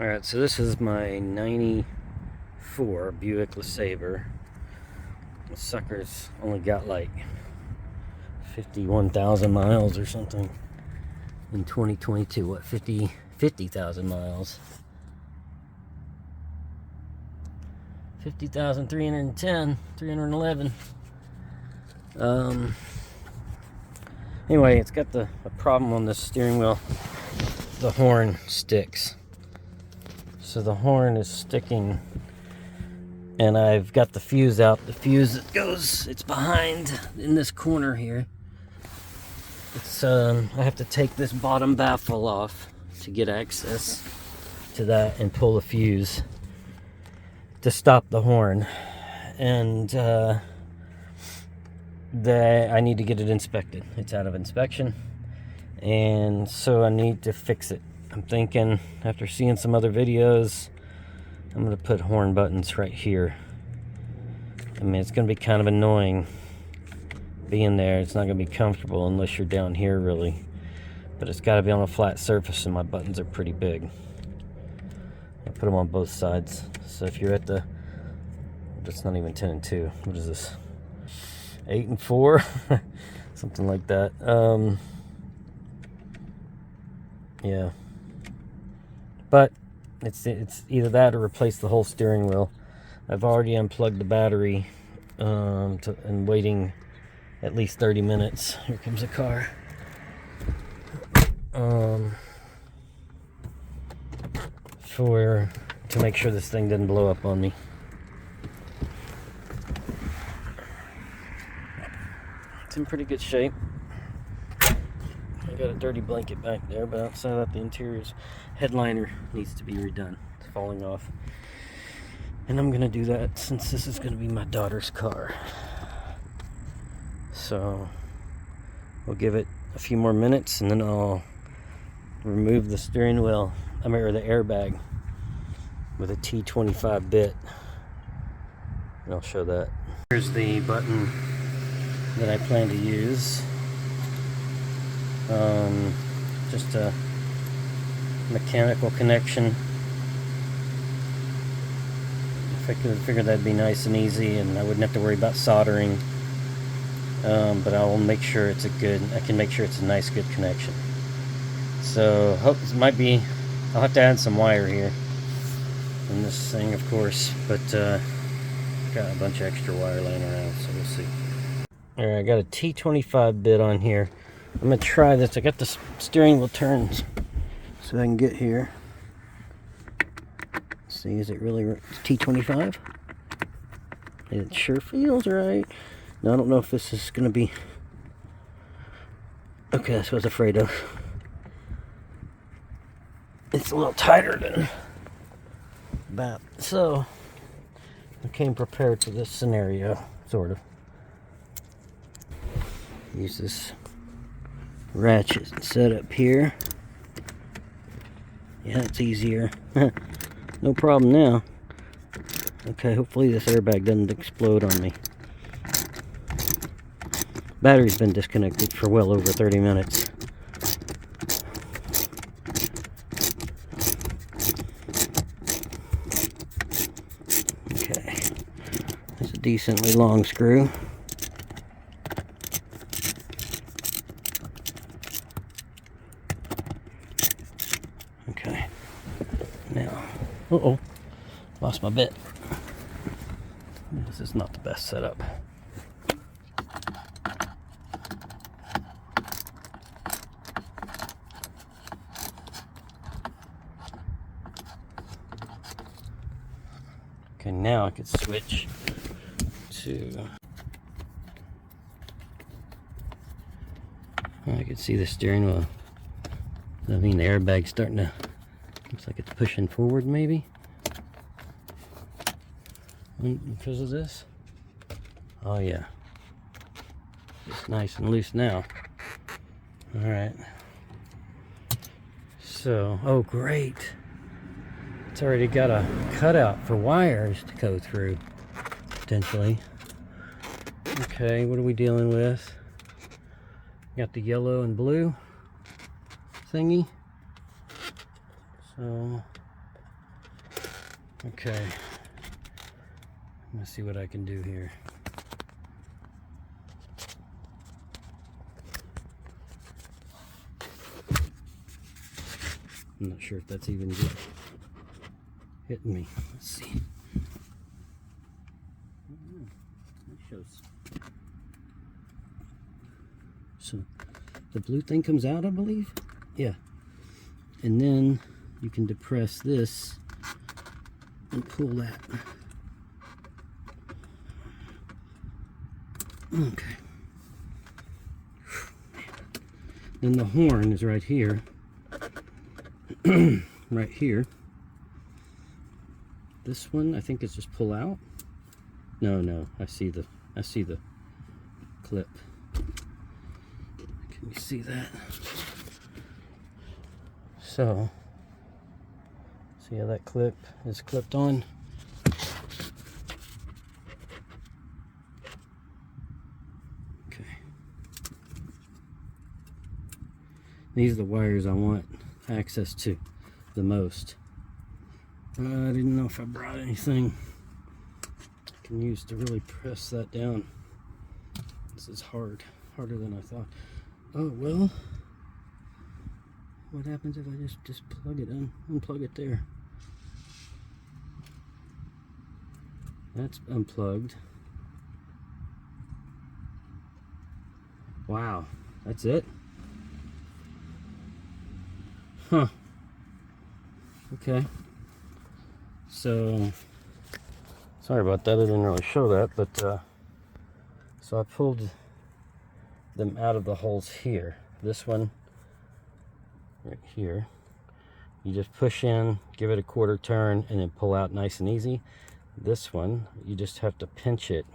Alright, so this is my 94 Buick LeSabre. The sucker's only got like 51,000 miles or something in 2022. What, 50,000 miles? 50,310, 311. Anyway, it's got a problem on the steering wheel. The horn sticks. So the horn is sticking, and I've got the fuse out. The fuse that goes, it's behind in this corner here. It's I have to take this bottom baffle off to get access to that and pull the fuse to stop the horn. And I need to get it inspected. It's out of inspection, and so I need to fix it. I'm thinking, after seeing some other videos, I'm going to put horn buttons right here. I mean, it's going to be kind of annoying being there. It's not going to be comfortable unless you're down here, really. But it's got to be on a flat surface, and my buttons are pretty big. I put them on both sides. So if you're at the... That's not even 10 and 2. What is this? 8 and 4? Something like that. Yeah. But it's either that or replace the whole steering wheel. I've already unplugged the battery and waiting at least 30 minutes. Here comes a car. To make sure this thing didn't blow up on me. It's in pretty good shape. I got a dirty blanket back there, but outside of that, the interior's headliner needs to be redone. It's falling off. And I'm gonna do that since this is gonna be my daughter's car. So we'll give it a few more minutes, and then I'll remove the steering wheel, or the airbag, with a T25 bit. And I'll show that. Here's the button that I plan to use. Just a mechanical connection. I figured that'd be nice and easy, and I wouldn't have to worry about soldering. But I will make sure I can make sure it's a nice, good connection. So hope this might be. I'll have to add some wire here in this thing, of course, but got a bunch of extra wire laying around, so we'll see. All right, I got a T25 bit on here. I'm gonna try this. I got the steering wheel turned so I can get here. Let's see, is it really T25? It sure feels right. Now I don't know if this is gonna be okay. That's what I was afraid of. It's a little tighter than that, so I came prepared for this scenario, sort of. Use this ratchet set up here. Yeah, it's easier. No problem now. Okay, hopefully this airbag doesn't explode on me. Battery's been disconnected for well over 30 minutes. Okay, that's a decently long screw. Okay, now, lost my bit. This is not the best setup. Okay, now I could switch to... I can see the steering wheel. I mean, the airbag's starting to... Looks like it's pushing forward, maybe? Because of this? Oh, yeah. It's nice and loose now. Alright. So, oh, great. It's already got a cutout for wires to go through, potentially. Okay, what are we dealing with? Got the yellow and blue thingy. So Okay. Let's see what I can do here. I'm not sure if that's even good. Hitting me. Let's see. That shows. So the blue thing comes out, I believe. Yeah. And then you can depress this and pull that. Okay. Then the horn is right here. Right here. This one I think is just pull out. No, I see the clip. Can you see that? So see how that clip is clipped on? Okay. These are the wires I want access to the most. I didn't know if I brought anything I can use to really press that down. This is harder than I thought. Oh well, what happens if I just plug it in, unplug it there? That's unplugged. Wow, that's it? Huh. Okay. So, sorry about that. I didn't really show that, but so I pulled them out of the holes here. This one right here. You just push in, give it a quarter turn, and then pull out nice and easy. This one, you just have to pinch it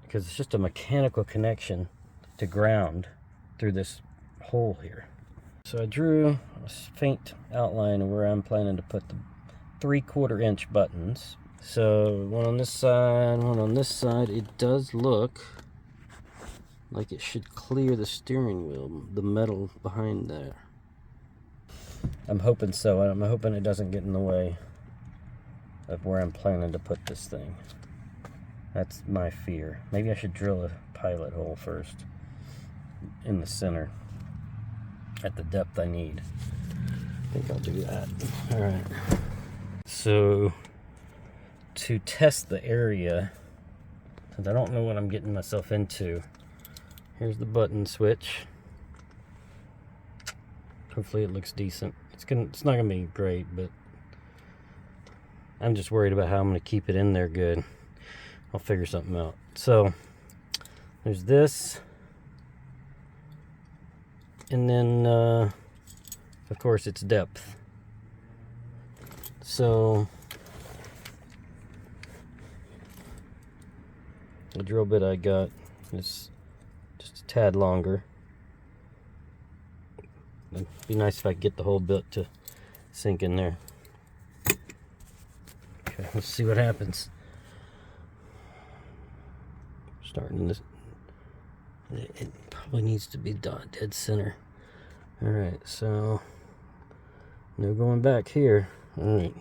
because it's just a mechanical connection to ground through this hole here. So I drew a faint outline of where I'm planning to put the 3/4 inch buttons. So one on this side, one on this side. It does look like it should clear the steering wheel, the metal behind there. I'm hoping so. I'm hoping it doesn't get in the way of where I'm planning to put this thing. That's my fear. Maybe I should drill a pilot hole first in the center at the depth I need. I think I'll do that. All right. So to test the area, since I don't know what I'm getting myself into, here's the button switch. Hopefully it looks decent. It's not gonna be great, but I'm just worried about how I'm gonna keep it in there good. I'll figure something out. So there's this, and then of course it's depth. So the drill bit I got is just a tad longer. It'd be nice if I could get the whole bit to sink in there. Okay, let's see what happens. Starting this, it probably needs to be dead center. All right, so no going back here. All right.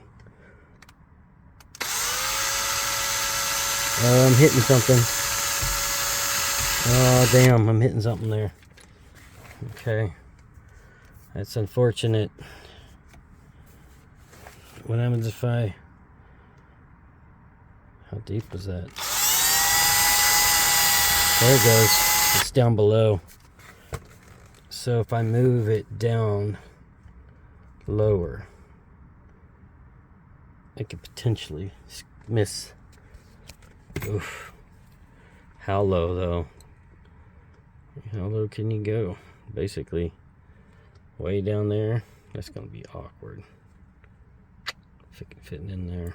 Oh, I'm hitting something. Oh, damn, I'm hitting something there. Okay. That's unfortunate. What happens if I... How deep was that? There it goes. It's down below. So if I move it down lower, I could potentially miss. Oof. How low though? How low can you go? Basically, way down there. That's gonna be awkward. Fitting in there.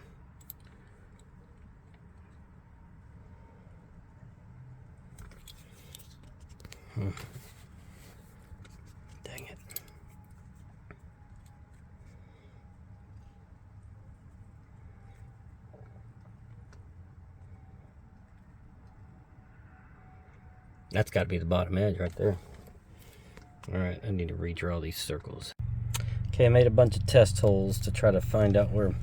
Dang it. That's got to be the bottom edge right there. Alright, I need to redraw these circles. Okay, I made a bunch of test holes to try to find out where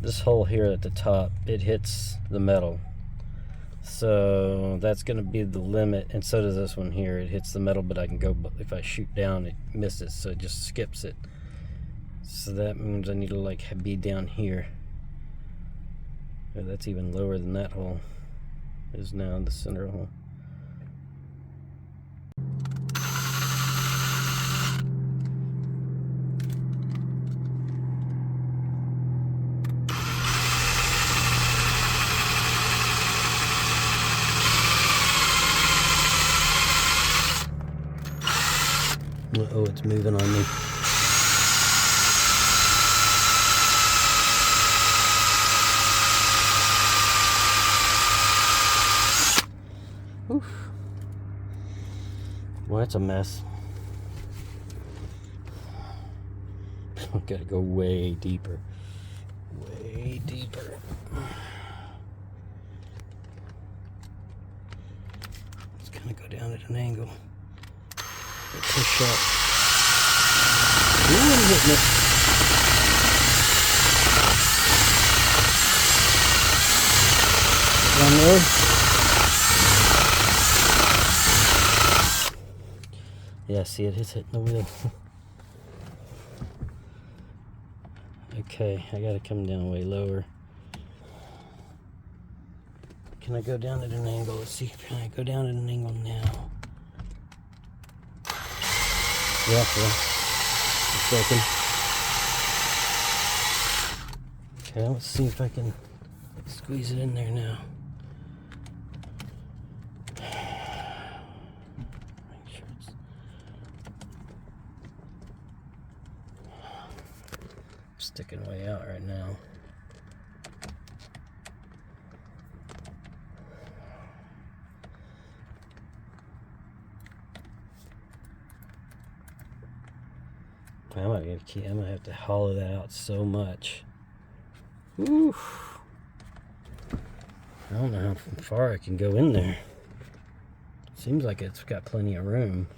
this hole here at the top, it hits the metal. So that's going to be the limit, and so does this one here. It hits the metal, but I can go, if I shoot down, it misses, so it just skips it. So that means I need to like be down here. Oh, that's even lower than that hole is now, the center hole. Oh, it's moving on me. Oof. Well, that's a mess. I've got to go way deeper. Way deeper. Let's kind of go down at an angle. Push up. Ooh, I'm hitting it. Down there. Yeah, see, it is hitting the wheel. Okay, I gotta come down way lower. Can I go down at an angle? Let's see. Can I go down at an angle now? Yeah. A second. Okay, let's see if I can squeeze it in there now. Make sure it's... sticking way out right now. I'm gonna have to hollow that out so much. Oof. I don't know how far I can go in there. Seems like it's got plenty of room.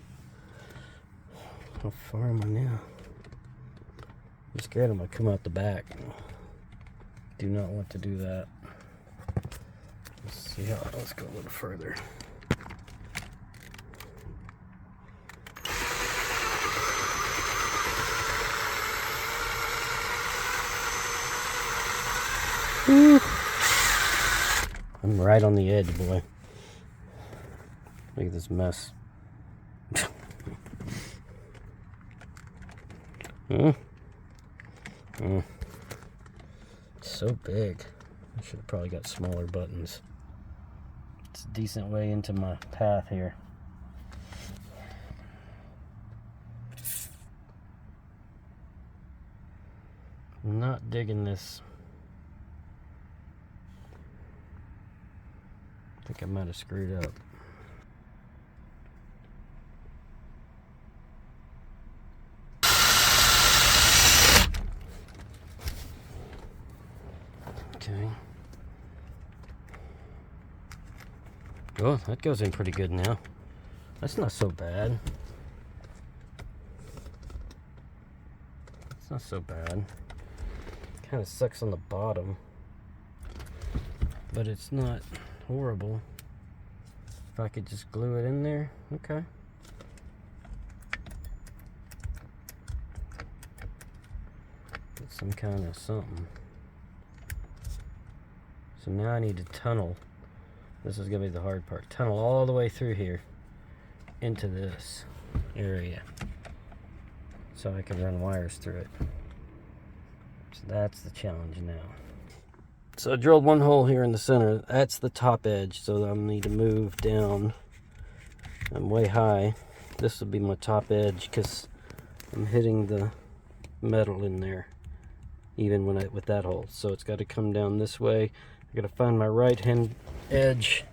How far am I now? I'm scared I'm gonna come out the back. Do not want to do that. Let's see how. Let's go a little further. I'm right on the edge, boy. Look at this mess. It's so big. I should have probably got smaller buttons. It's a decent way into my path here. I'm not digging this. I think I might have screwed up. Okay. Oh, that goes in pretty good now. That's not so bad. It's not so bad. Kind of sucks on the bottom, but it's not horrible. If I could just glue it in there, okay. Get some kind of something. So now I need to tunnel. This is gonna be the hard part. Tunnel all the way through here into this area so I can run wires through it. So that's the challenge now. So I drilled one hole here in the center. That's the top edge, so I need to move down. I'm way high. This will be my top edge because I'm hitting the metal in there, even when with that hole. So it's got to come down this way. I got to find my right hand edge.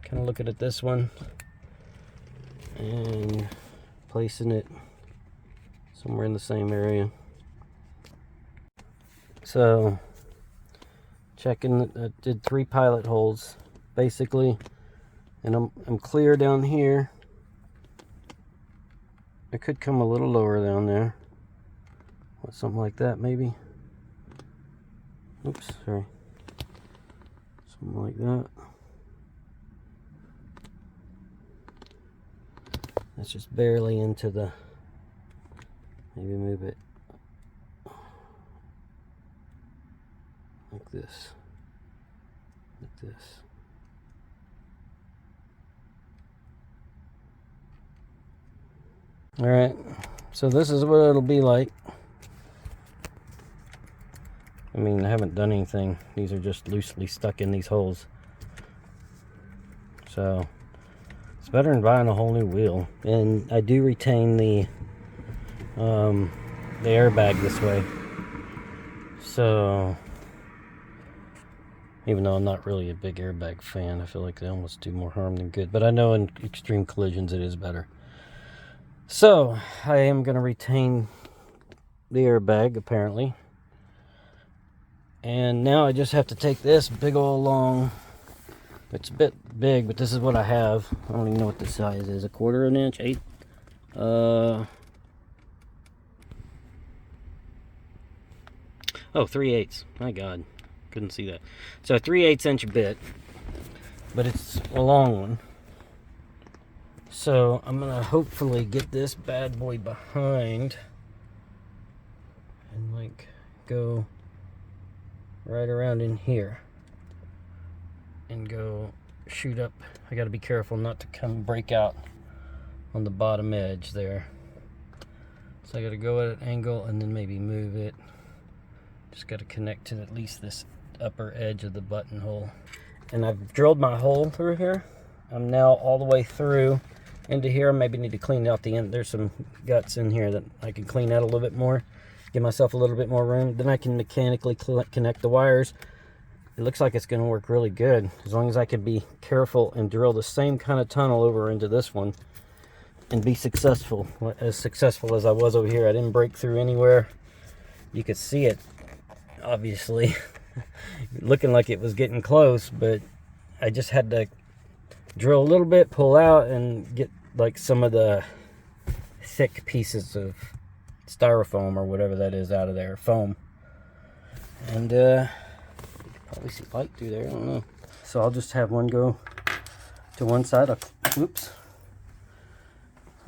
Kind of looking at this one and placing it somewhere in the same area. So checking, I did 3 pilot holes basically, and I'm clear down here. I could come a little lower down there, something like that maybe. Oops, sorry. Something like that. That's just barely into the, maybe move it like this, like this. All right, so this is what it'll be like. I mean, I haven't done anything. These are just loosely stuck in these holes. So it's better than buying a whole new wheel. And I do retain the airbag this way. So even though I'm not really a big airbag fan, I feel like they almost do more harm than good. But I know in extreme collisions it is better. So I am going to retain the airbag apparently. And now I just have to take this big old long, it's a bit big, but this is what I have. I don't even know what the size is, 1/4 inch, 8, oh, 3/8, my God, couldn't see that. So a 3/8 inch bit, but it's a long one. So I'm gonna hopefully get this bad boy behind and like go right around in here and go shoot up. I got to be careful not to come break out on the bottom edge there. So I got to go at an angle and then maybe move it. Just got to connect to at least this upper edge of the buttonhole. And I've drilled my hole through here. I'm now all the way through into here. Maybe need to clean out the end. There's some guts in here that I can clean out a little bit more. Give myself a little bit more room. Then I can mechanically connect the wires. It looks like it's going to work really good as long as I can be careful and drill the same kind of tunnel over into this one and be successful as I was over here. I didn't break through anywhere. You could see it obviously looking like it was getting close, but I just had to drill a little bit, pull out, and get like some of the thick pieces of styrofoam or whatever that is out of there, foam. And you can probably see light through there, I don't know. So I'll just have one go to one side. I'll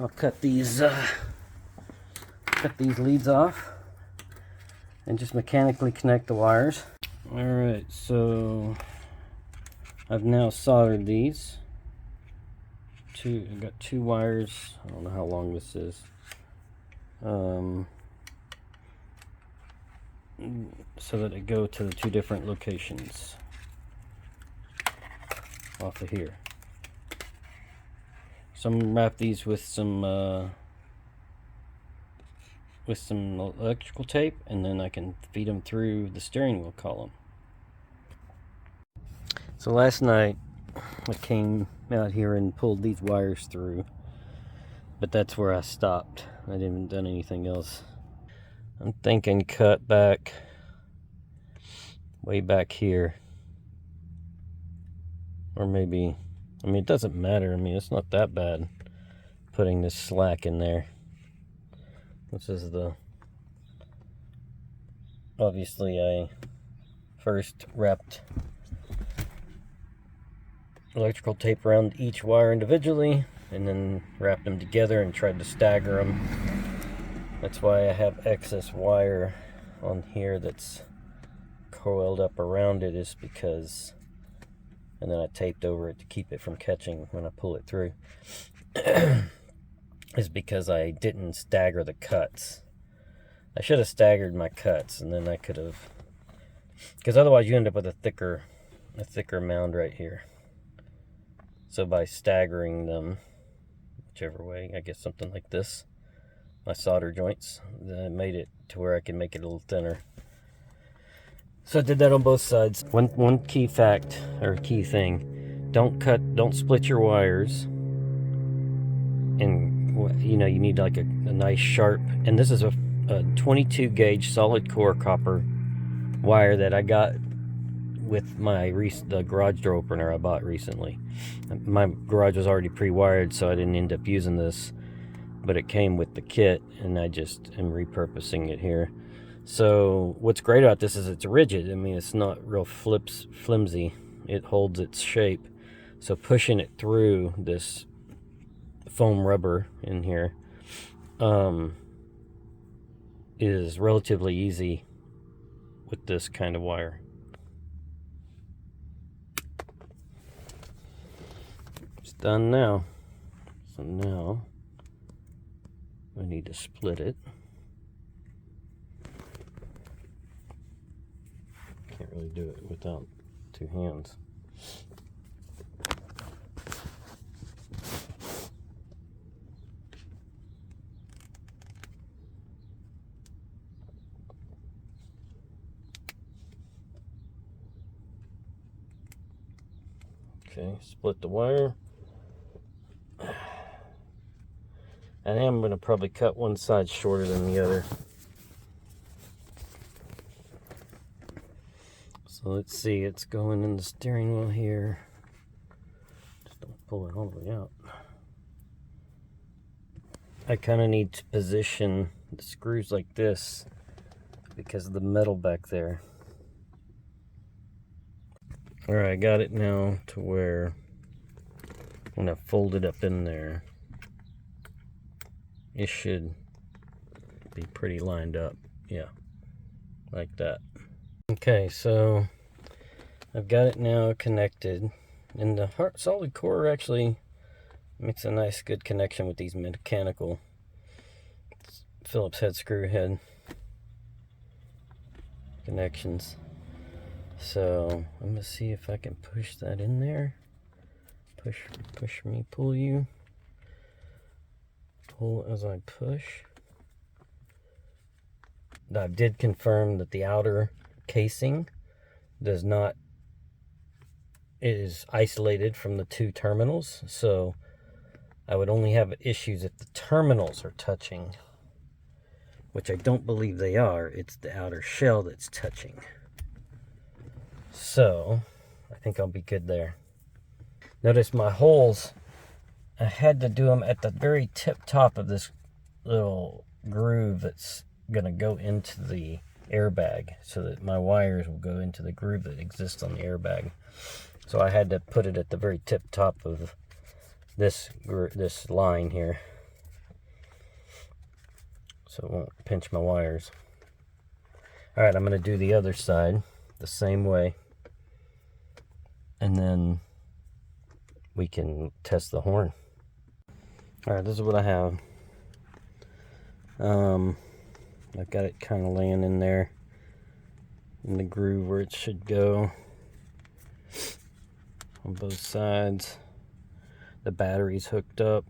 cut these leads off and just mechanically connect the wires. All right, so I've now soldered these. I've got 2 wires. I don't know how long this is. So that it go to the 2 different locations off of here. So I'm gonna wrap these with some electrical tape, and then I can feed them through the steering wheel column. So last night I came out here and pulled these wires through, but that's where I stopped. I haven't done anything else. I'm thinking cut back way back here, or maybe, I mean, it doesn't matter. I mean, it's not that bad putting this slack in there. This is obviously I first wrapped electrical tape around each wire individually and then wrapped them together and tried to stagger them. That's why I have excess wire on here that's coiled up around it, is because, and then I taped over it to keep it from catching when I pull it through, is because I didn't stagger the cuts. I should have staggered my cuts, and then I could have, because otherwise you end up with a thicker mound right here. So by staggering them, whichever way, I guess something like this, my solder joints, then I made it to where I can make it a little thinner. So I did that on both sides. One key fact, or key thing, don't split your wires. And you know, you need like a nice sharp, and this is a 22 gauge solid core copper wire that I got with the garage door opener I bought recently. My garage was already pre-wired, so I didn't end up using this, but it came with the kit, and I just am repurposing it here. So what's great about this is it's rigid. I mean, it's not real flimsy. It holds its shape. So pushing it through this foam rubber in here is relatively easy with this kind of wire. It's done now. So now I need to split it. Can't really do it without two hands. Okay, split the wire. I am going to probably cut one side shorter than the other. So let's see, it's going in the steering wheel here. Just don't pull it all the way out. I kind of need to position the screws like this because of the metal back there. Alright, I got it now to where when I fold it up in there, it should be pretty lined up. Yeah, like that. Okay, so I've got it now connected, and the solid core actually makes a nice good connection with these mechanical Phillips head screw head connections. So I'm gonna see if I can push that in there. Push me, pull you. Pull as I push. I did confirm that the outer casing is isolated from the two terminals, so I would only have issues if the terminals are touching, which I don't believe they are. It's the outer shell that's touching. So I think I'll be good there. Notice my holes, I had to do them at the very tip top of this little groove that's gonna go into the airbag, so that my wires will go into the groove that exists on the airbag. So I had to put it at the very tip top of this line here, so it won't pinch my wires. Alright, I'm gonna do the other side the same way, and then we can test the horn. Alright, this is what I have. I've got it kind of laying in there in the groove where it should go on both sides. The battery's hooked up,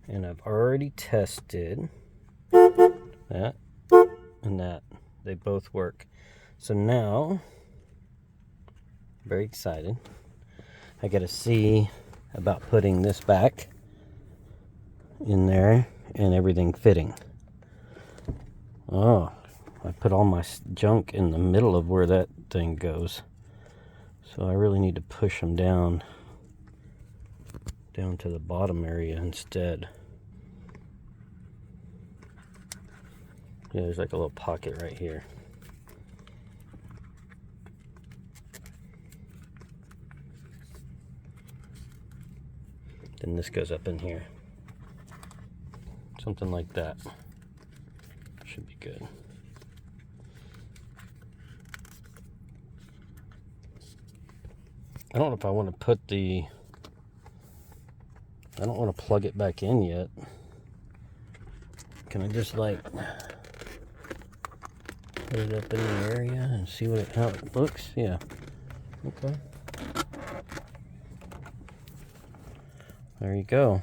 and I've already tested that and that. They both work. So now, very excited. I gotta see about putting this back in there and everything fitting. Oh, I put all my junk in the middle of where that thing goes. So I really need to push them down to the bottom area instead. Yeah, there's like a little pocket right here. Then this goes up in here. Something like that. Should be good. I don't know if I want to put the... I don't want to plug it back in yet. Can I just like put it up in the area and see how it looks? Yeah. Okay. There you go.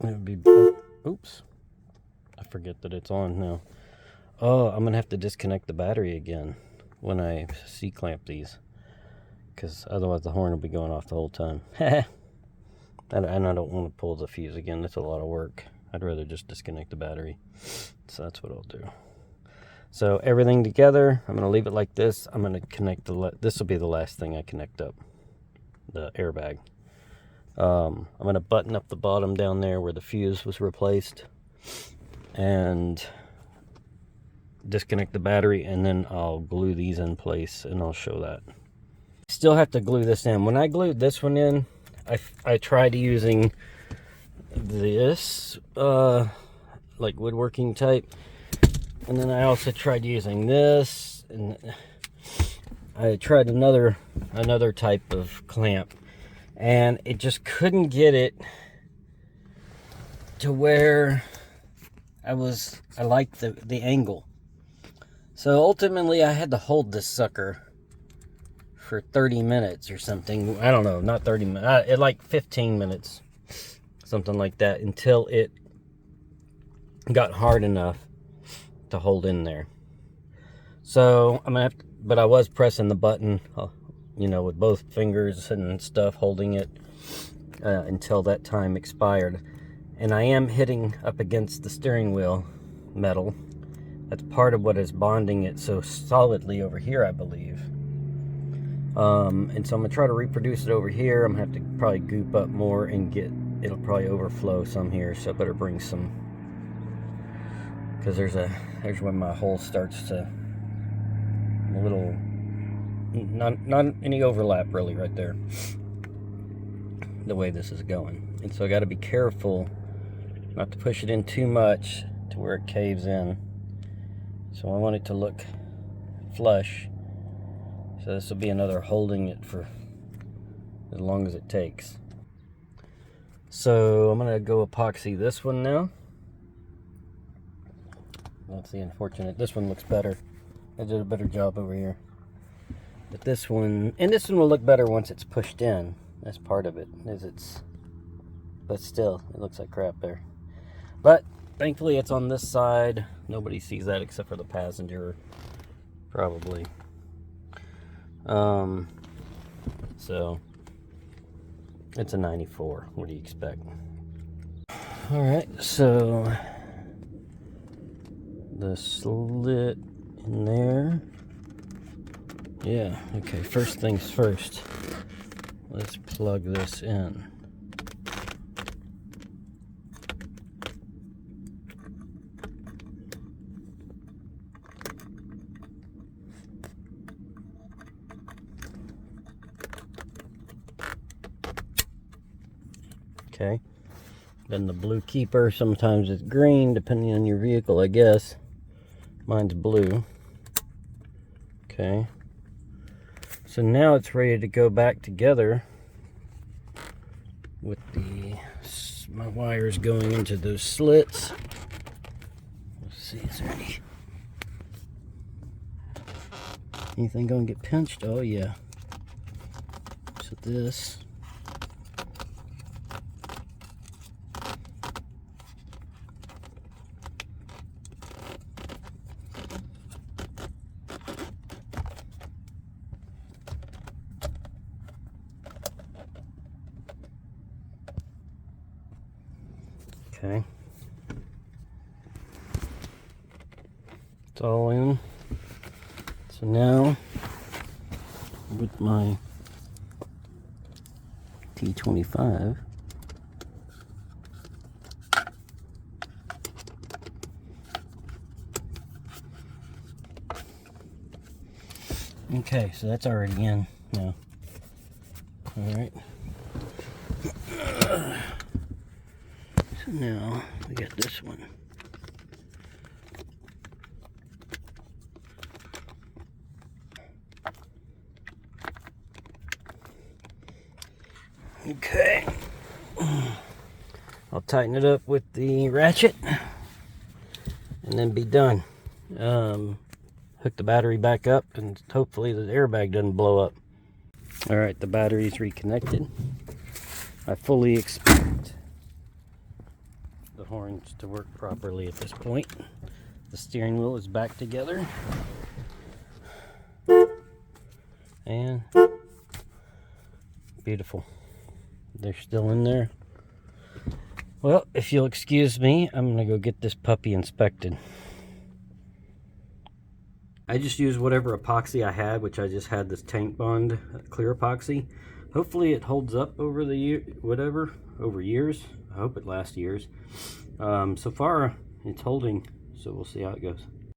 It would be... Oops. I forget that it's on now. Oh, I'm going to have to disconnect the battery again when I C-clamp these, because otherwise the horn will be going off the whole time. And I don't want to pull the fuse again. That's a lot of work. I'd rather just disconnect the battery. So that's what I'll do. So everything together, I'm going to leave it like this. I'm going to connect this will be the last thing I connect up, the airbag. I'm going to button up the bottom down there where the fuse was replaced. and disconnect the battery, and then I'll glue these in place, and I'll show that. Still have to glue this in. When I glued this one in, I tried using this like woodworking type, and then I also tried using this, and I tried another type of clamp, and it just couldn't get it to where I liked the angle. So ultimately I had to hold this sucker for 30 minutes or something. I don't know, not 30 minutes, like 15 minutes, something like that, until it got hard enough to hold in there. So I'm gonna have to, but I was pressing the button, you know, with both fingers and stuff, holding it until that time expired. And I am hitting up against the steering wheel metal. That's part of what is bonding it so solidly over here, I believe. And so I'm gonna try to reproduce it over here. I'm gonna have to probably goop up more and it'll probably overflow some here, so I better bring some, because there's where my hole starts to, a little, not any overlap really right there, the way this is going. And so I got to be careful not to push it in too much to where it caves in. So I want it to look flush. So this will be another holding it for as long as it takes. So I'm gonna go epoxy this one now. That's the unfortunate. This one looks better. I did a better job over here. But this one, and this one will look better once it's pushed in. That's part of it, but still, it looks like crap there. But thankfully it's on this side. Nobody sees that except for the passenger, probably. So it's a 94. What do you expect? All right, so the slit in there. Yeah, okay, first things first. Let's plug this in. Okay, then the blue keeper, sometimes it's green depending on your vehicle, I guess. Mine's blue. Okay, so now it's ready to go back together with my wires going into those slits. Let's see, is there anything gonna get pinched? Oh yeah. So this. Okay, it's all in. So now, with my T25, okay, so that's already in now. All right. So now we got this one. Okay. I'll tighten it up with the ratchet and then be done. Hook the battery back up and hopefully the airbag doesn't blow up. All right, the battery's reconnected. I fully expect the horns to work properly at this point. The steering wheel is back together. And beautiful. They're still in there. Well, if you'll excuse me, I'm gonna go get this puppy inspected. I just used whatever epoxy I had, which I just had this tank bond clear epoxy. Hopefully it holds up over the year, over years. I hope it lasts years. So far it's holding, so we'll see how it goes.